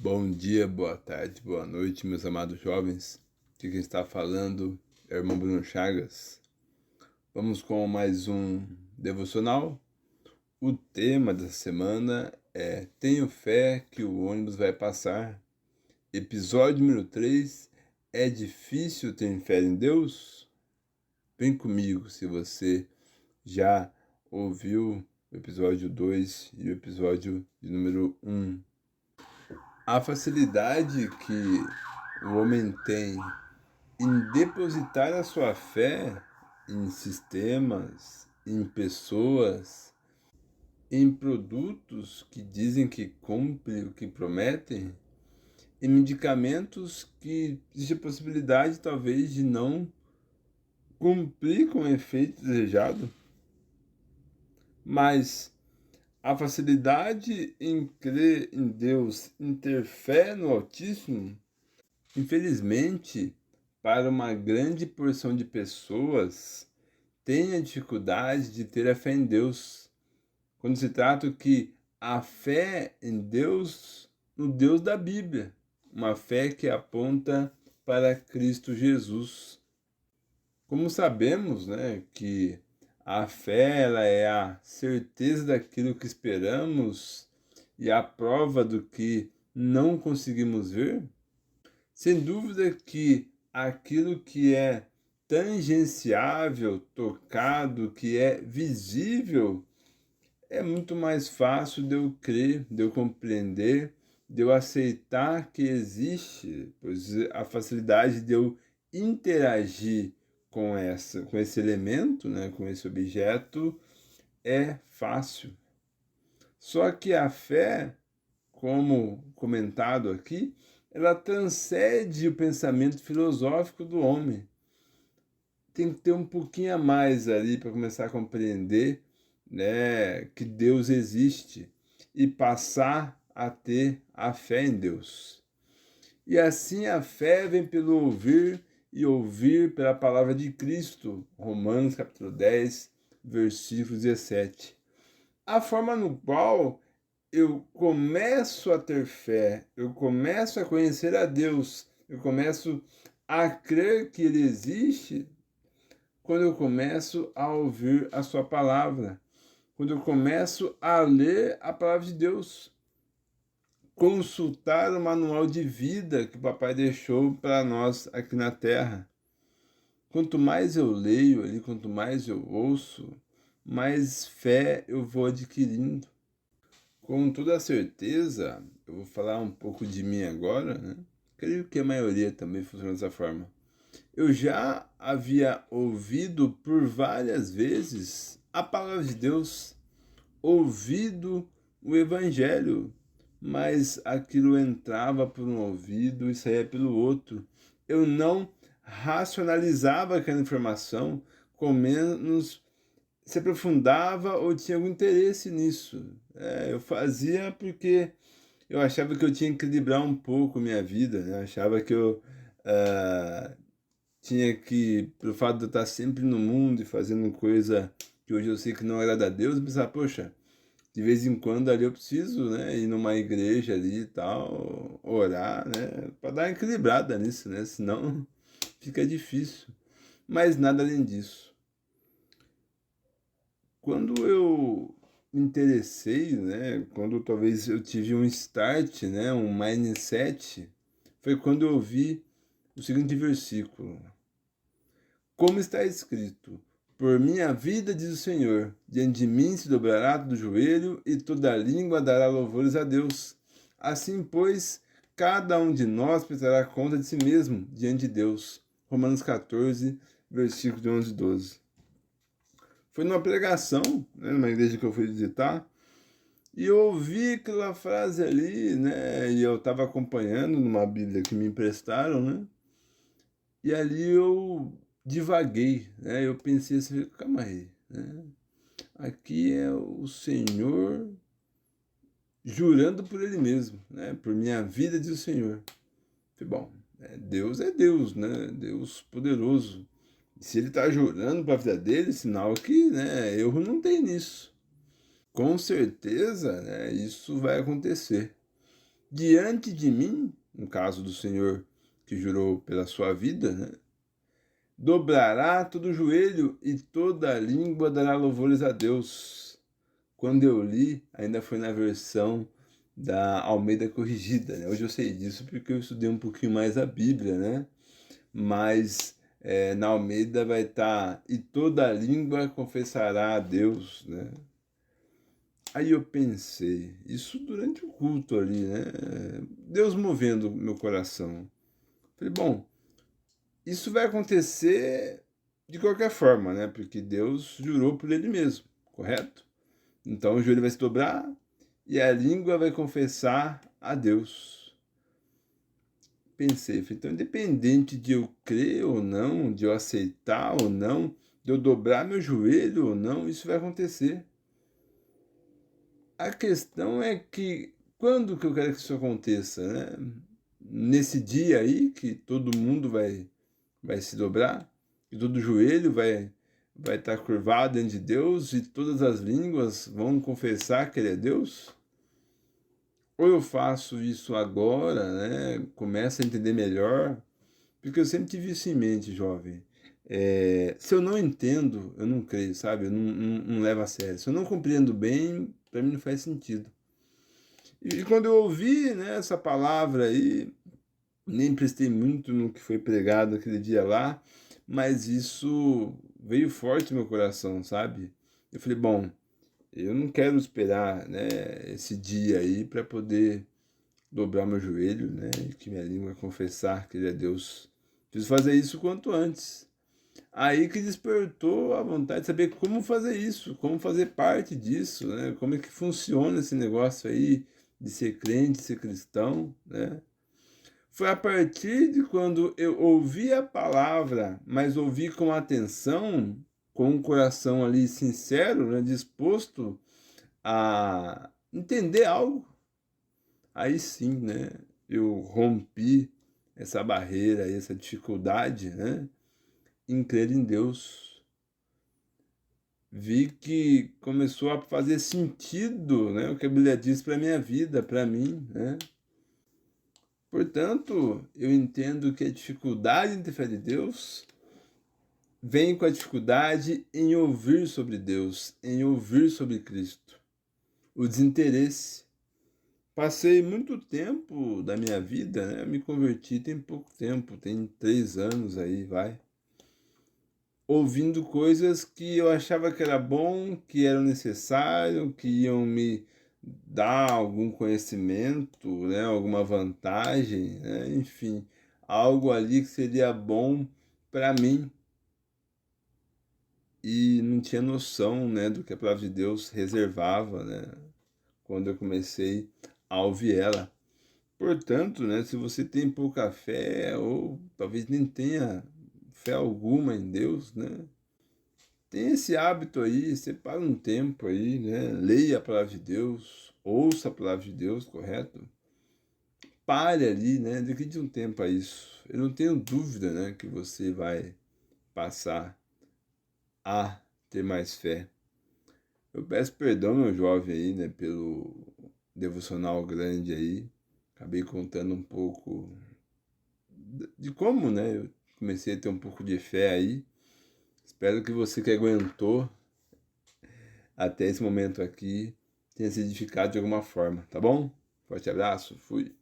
Bom dia, boa tarde, boa noite, meus amados jovens. Aqui quem está falando é o irmão Bruno Chagas. Vamos com mais um devocional. O tema dessa semana é Tenho fé que o ônibus vai passar. Episódio número 3. É difícil ter fé em Deus? Vem comigo se você já ouviu o episódio 2 e o episódio de número 1. A facilidade que o homem tem em depositar a sua fé em sistemas, em pessoas, em produtos que dizem que cumprem o que prometem, em medicamentos que existe a possibilidade talvez de não cumprir com o efeito desejado, mas a facilidade em crer em Deus, em ter fé no Altíssimo, infelizmente, para uma grande porção de pessoas, tem a dificuldade de ter a fé em Deus. Quando se trata que a fé em Deus, no Deus da Bíblia, uma fé que aponta para Cristo Jesus. Como sabemos, né, que a fé ela é a certeza daquilo que esperamos e a prova do que não conseguimos ver, sem dúvida que aquilo que é tangenciável, tocado, que é visível, é muito mais fácil de eu crer, de eu compreender, de eu aceitar que existe, pois a facilidade de eu interagir com esse elemento, né, com esse objeto, é fácil. Só que a fé, como comentado aqui, ela transcende o pensamento filosófico do homem. Tem que ter um pouquinho a mais ali para começar a compreender, né, que Deus existe e passar a ter a fé em Deus. E assim a fé vem pelo ouvir e ouvir pela palavra de Cristo. Romanos capítulo 10, versículo 17. A forma no qual eu começo a ter fé, eu começo a conhecer a Deus, eu começo a crer que Ele existe quando eu começo a ouvir a Sua palavra, quando eu começo a ler a palavra de Deus, consultar o manual de vida que o Papai deixou para nós aqui na Terra. Quanto mais eu leio ali, quanto mais eu ouço, mais fé eu vou adquirindo. Com toda certeza, eu vou falar um pouco de mim agora, né? Creio que a maioria também funciona dessa forma. Eu já havia ouvido por várias vezes a palavra de Deus, ouvido o Evangelho, mas aquilo entrava por um ouvido e saía pelo outro. Eu não racionalizava aquela informação, com menos se aprofundava ou tinha algum interesse nisso. Eu fazia porque eu achava que eu tinha que equilibrar um pouco minha vida, né? Eu achava que eu tinha que, pelo fato de eu estar sempre no mundo e fazendo coisa que hoje eu sei que não agrada a Deus, pensar, poxa, de vez em quando ali eu preciso, né, ir numa igreja ali e tal, orar, né, para dar uma equilibrada nisso, né? Senão fica difícil. Mas nada além disso. Quando eu me interessei, né, quando talvez eu tive um start, né, um mindset, foi quando eu vi o seguinte versículo: como está escrito, por minha vida, diz o Senhor, diante de mim se dobrará todo joelho e toda língua dará louvores a Deus. Assim, pois, cada um de nós prestará conta de si mesmo diante de Deus. Romanos 14, versículos de 11 e 12. Foi numa pregação, né, numa igreja que eu fui visitar, e eu ouvi aquela frase ali, né, e eu estava acompanhando numa Bíblia que me emprestaram, né, e ali eu divaguei, né, eu pensei assim, calma aí, né, aqui é o Senhor jurando por Ele mesmo, né, por minha vida, diz o Senhor. Falei, bom, é Deus, né, Deus poderoso. Se Ele está jurando para a vida dele, sinal que, né, erro não tem nisso. Com certeza, né, isso vai acontecer. diante de mim, no caso do Senhor que jurou pela sua vida, né? Dobrará todo o joelho e toda a língua dará louvores a Deus. Quando eu li, ainda foi na versão da Almeida Corrigida, né? Hoje eu sei disso porque eu estudei um pouquinho mais a Bíblia, né? Mas na Almeida vai estar e toda a língua confessará a Deus, né? Aí eu pensei, isso durante o culto ali, né? Deus movendo meu coração. Falei, bom, isso vai acontecer de qualquer forma, né? Porque Deus jurou por ele mesmo, correto? Então o joelho vai se dobrar e a língua vai confessar a Deus. Pensei, falei, então independente de eu crer ou não, de eu aceitar ou não, de eu dobrar meu joelho ou não, isso vai acontecer. A questão é que quando que eu quero que isso aconteça, né? Nesse dia aí que todo mundo vai se dobrar, e todo joelho vai estar curvado diante de Deus e todas as línguas vão confessar que Ele é Deus? Ou eu faço isso agora, né? Começo a entender melhor, porque eu sempre tive isso em mente, jovem. Se eu não entendo, eu não creio, sabe? Eu não levo a sério. Se eu não compreendo bem, para mim não faz sentido. E quando eu ouvi, né, essa palavra aí, nem prestei muito no que foi pregado aquele dia lá, mas isso veio forte no meu coração, sabe? Eu falei, bom, eu não quero esperar, né, esse dia aí para poder dobrar meu joelho, né, e que minha língua confessar que Ele é Deus. Preciso fazer isso quanto antes. Aí que despertou a vontade de saber como fazer isso, como fazer parte disso, né? Como é que funciona esse negócio aí de ser crente, ser cristão, né? Foi a partir de quando eu ouvi a palavra, mas ouvi com atenção, com um coração ali sincero, né? Disposto a entender algo. Aí sim, né? Eu rompi essa barreira, essa dificuldade, né? Em crer em Deus. Vi que começou a fazer sentido, né, o que a Bíblia diz para a minha vida, para mim, né? Portanto, eu entendo que a dificuldade em ter fé de Deus vem com a dificuldade em ouvir sobre Deus, em ouvir sobre Cristo. O desinteresse. Passei muito tempo da minha vida, né? Eu me converti tem pouco tempo, tem 3 anos aí, vai. Ouvindo coisas que eu achava que era bom, que eram necessário, que iam me dar algum conhecimento, né, alguma vantagem, né, enfim, algo ali que seria bom para mim e não tinha noção, né, do que a palavra de Deus reservava, né, quando eu comecei a ouvir ela. Portanto, né, se você tem pouca fé ou talvez nem tenha fé alguma em Deus, né, tem esse hábito aí, separa um tempo aí, né? Leia a palavra de Deus, ouça a palavra de Deus, correto? Pare ali, né? Dedique um tempo a isso. Eu não tenho dúvida, né, que você vai passar a ter mais fé. Eu peço perdão, meu jovem aí, né, pelo devocional grande aí. Acabei contando um pouco de como, né, eu comecei a ter um pouco de fé aí. Espero que você que aguentou até esse momento aqui tenha se edificado de alguma forma, tá bom? Forte abraço, fui.